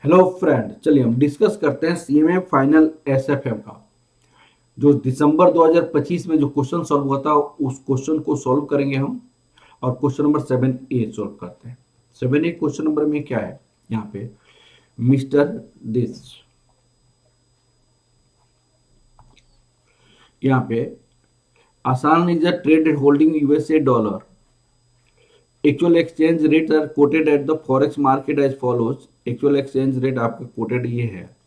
Hello friend, चलिए हम discuss करते हैं सीएमए फाइनल एसएफएम का। जो दिसंबर 2025 में जो क्वेश्चन सॉल्व हुआ था उस क्वेश्चन को सॉल्व करेंगे हम। और क्वेश्चन नंबर 7A सॉल्व करते हैं। 7A क्वेश्चन नंबर में क्या है यहाँ पे? मिस्टर दिस, यहाँ पे आसान is a trade holding USA dollar. Actual exchange rate are quoted at the forex market as follows. Actual exchange rate आपका कोटेड ये है।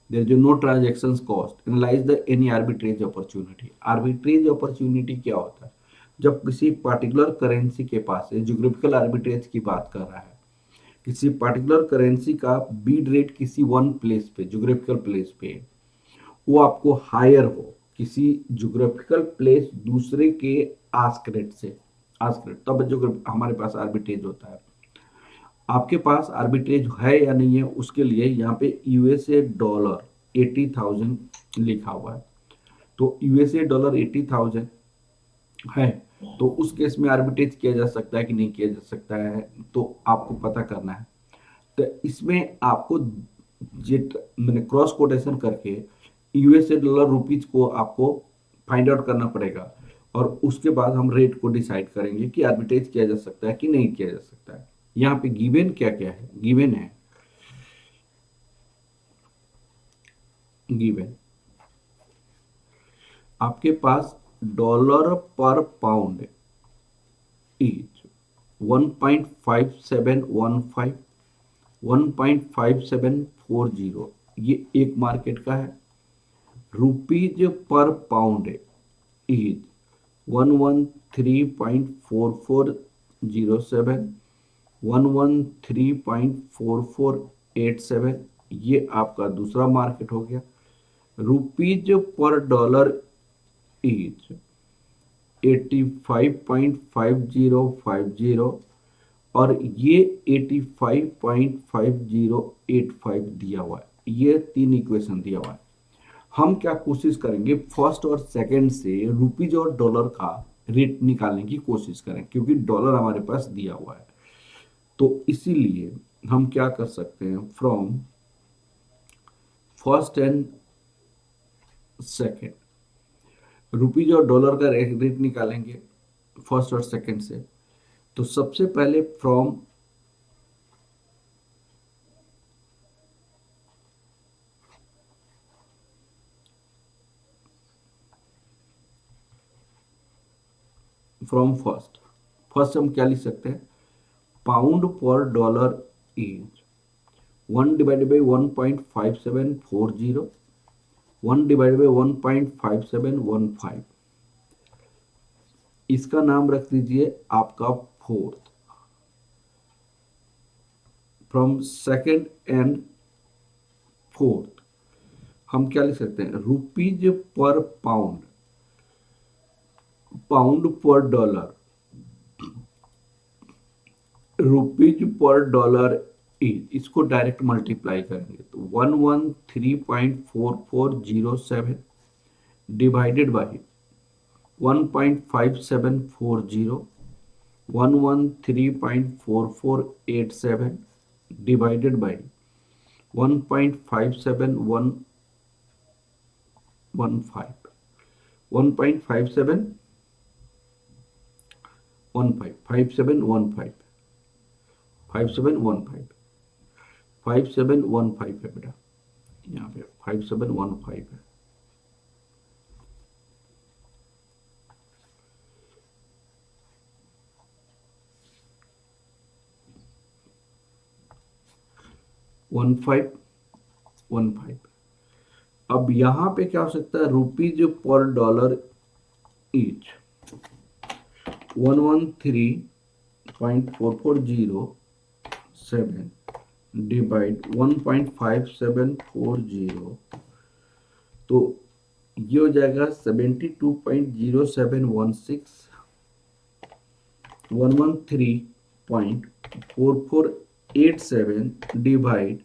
There is no transactions cost. Analyze the any arbitrage opportunity. Arbitrage opportunity क्या होता है? जब किसी particular currency के पास है, जोग्राफिकल आर्बिट्रेज की बात कर रहा है, किसी पर्टिकुलर करेंसी का बीड रेट किसी वन प्लेस पे, जोग्राफिकल प्लेस पे, वो आपको हायर हो किसी जोग्राफिकल प्लेस दूसरे के आस्क रेट से। आस्क रेट तब जो हमारे पास आर्बिट्रेज होता है। आपके पास आर्बिट्रेज है या नहीं है, उसके लिए यहाँ पे यूएसए डॉलर 80,000 लिखा हुआ है। तो यूएसए डॉलर 80,000 है, तो उस केस में आर्बिट्रेज किया जा सकता है कि नहीं किया जा सकता है, तो आपको पता करना है। तो इसमें आपको जेट मैंने क्रॉस कोटेशन करके यूएसए डॉलर रुपीज को आपको फाइंड आउट करना पड़ेगा। और उसके बाद हम रेट को डिसाइड करेंगे कि आर्बिट्रेज किया जा सकता है कि नहीं किया जा सकता है। यहाँ पे गिवन क्या क्या है? गिवन है, गिवन आपके पास डॉलर पर पाउंड इज 1.5715, 1.5740, ये एक मार्केट का है। रुपीज पर पाउंड इज 113.4407, 113.4487, ये आपका दूसरा मार्केट हो गया। रुपीज पर डॉलर इज 85.5050, और ये 85.5085 दिया हुआ है। ये तीन इक्वेशन दिया हुआ है। हम क्या कोशिश करेंगे, फर्स्ट और सेकंड से रुपीज और डॉलर का रेट निकालने की कोशिश करें, क्योंकि डॉलर हमारे पास दिया हुआ है। तो इसीलिए हम क्या कर सकते हैं, from first and second rupees और डॉलर का रेट निकालेंगे फर्स्ट और सेकंड से। तो सबसे पहले फ्रॉम फर्स्ट, फर्स्ट हम क्या लिख सकते हैं? पाउंड पर डॉलर इज 1/1.5740, 1/1.5715। इसका नाम रख दीजिए आपका fourth. From second and fourth हम क्या लिख सकते हैं? रुपीज पर पाउंड, पाउंड पर dollar, rupees per dollar is, इसको डायरेक्ट मल्टीप्लाई करेंगे तो 113.4407 डिवाइडेड बाई 1.5740, 113.4487 डिवाइडेड बाई 1.57115, 1.5715, 5715, 5715, 5715 है बेटा, यहाँ पे 5715 है। One five, one five. अब यहाँ पे क्या हो सकता है? Rupees per dollar is 113.4407 divide 1.5740, तो ये हो जाएगा 72.0716, 113.4487 डिवाइड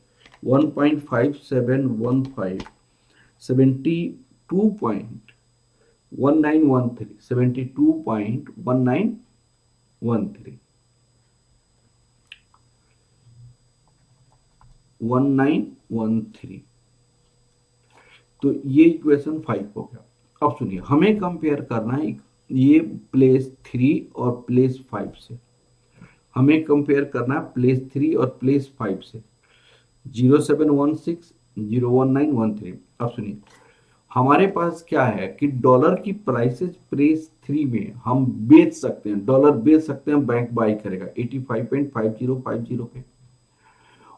1.5715, 72.1913, 72.1913, 1913। तो ये इक्वेशन 5 हो गया। अब सुनिए, हमें कंपेयर करना है ये प्लेस 3 और प्लेस 5 से। हमें कंपेयर करना है प्लेस 3 और प्लेस 5 से। 0716 01913। अब सुनिए, हमारे पास क्या है कि डॉलर की प्राइसेस प्लेस 3 में हम बेच सकते हैं, डॉलर बेच सकते हैं, बैंक बाई करेगा 85.5050 पे।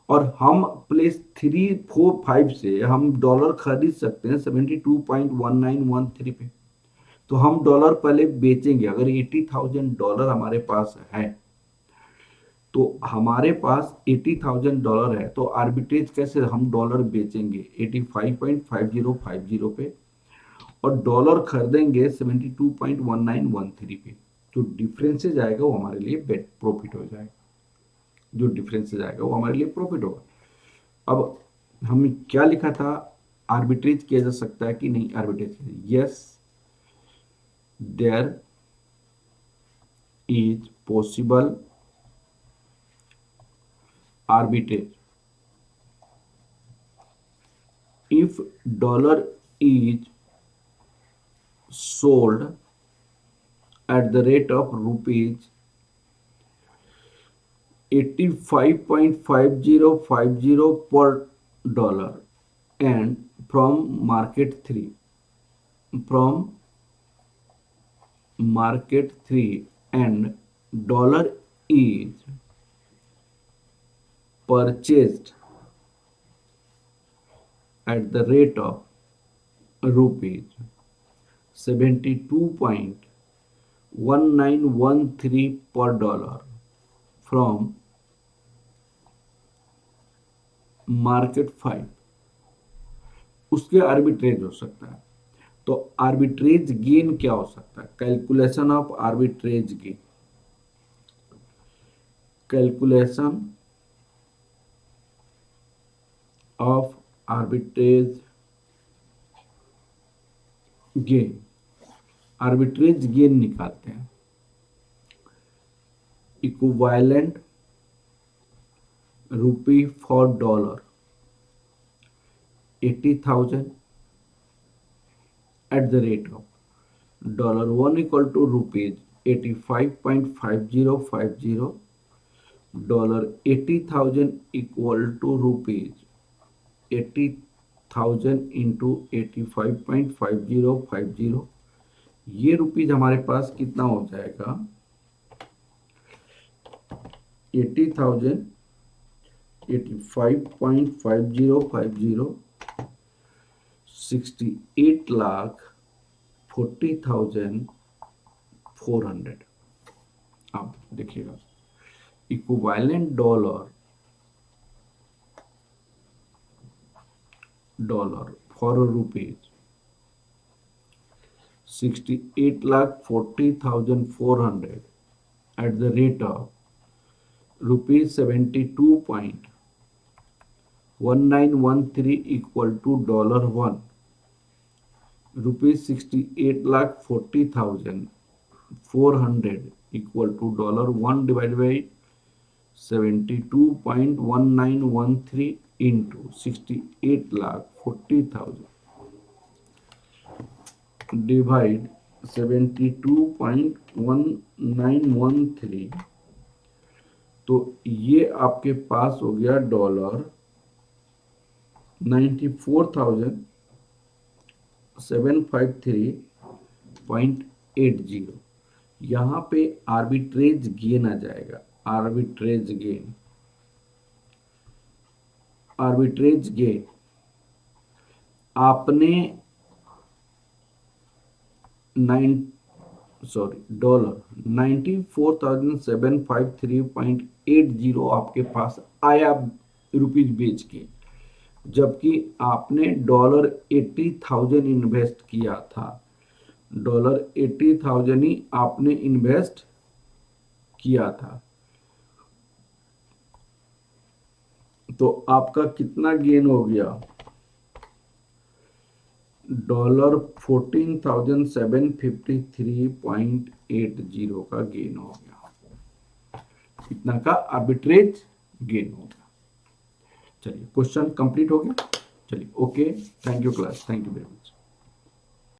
और हम प्लेस 3 4 5 से हम डॉलर खरीद सकते हैं 72.1913 पे। तो हम डॉलर पहले बेचेंगे। अगर $80,000 हमारे पास है, तो हमारे पास $80,000 है, तो आर्बिट्रेज कैसे हम डॉलर बेचेंगे 85.5050 पे और डॉलर खरीदेंगे 72.1913 पे। जो डिफरेंसेज आएगा वो हमारे लिए प्रॉफिट हो जाएगा। जो डिफरेंसेज आएगा वो हमारे लिए प्रॉफिट होगा। अब हमने क्या लिखा था, आर्बिट्रेज किया जा सकता है कि नहीं arbitrage? Yes, there is possible arbitrage if dollar is sold at the rate of rupees 85.5050 per dollar and from market 3 and dollar is purchased at the rate of rupees 72.1913 per dollar from market 5, उसके arbitrage हो सकता है। तो arbitrage gain क्या हो सकता है? Calculation of arbitrage gain. Calculation of arbitrage gain, arbitrage gain निकालते हैं। Equivalent rupee for dollar 80,000 at the rate of $1 equal to rupees 85.5050, $80,000 equal to rupees 80,000 into 85.5050। ये रुपीज हमारे पास कितना हो जाएगा? 80,000 85.5050 68,40,400। अब देखिएगा, equivalent dollar for rupees 68,40,400 at the rate of rupees 72.1913 equal to $1, rupees 68,40,400 equal to $1 divided by 72.1913 into 68,40,000 divide 72.1913। तो ये आपके पास हो गया $94,753.80। यहाँ पे आर्बिट्रेज गेन आ जाएगा। आर्बिट्रेज गेन आपने डॉलर 94,753.80 आपके पास आया रुपीज बेच के, जबकि आपने डॉलर 80,000 इन्वेस्ट किया था। डॉलर 80,000 ही आपने इन्वेस्ट किया था। तो आपका कितना गेन हो गया? $14,753.80 का गेन हो गया। इतना का आर्बिट्रेज गेन हो गया। चलिए क्वेश्चन कंप्लीट हो गया। चलिए okay, thank you class, thank you very much.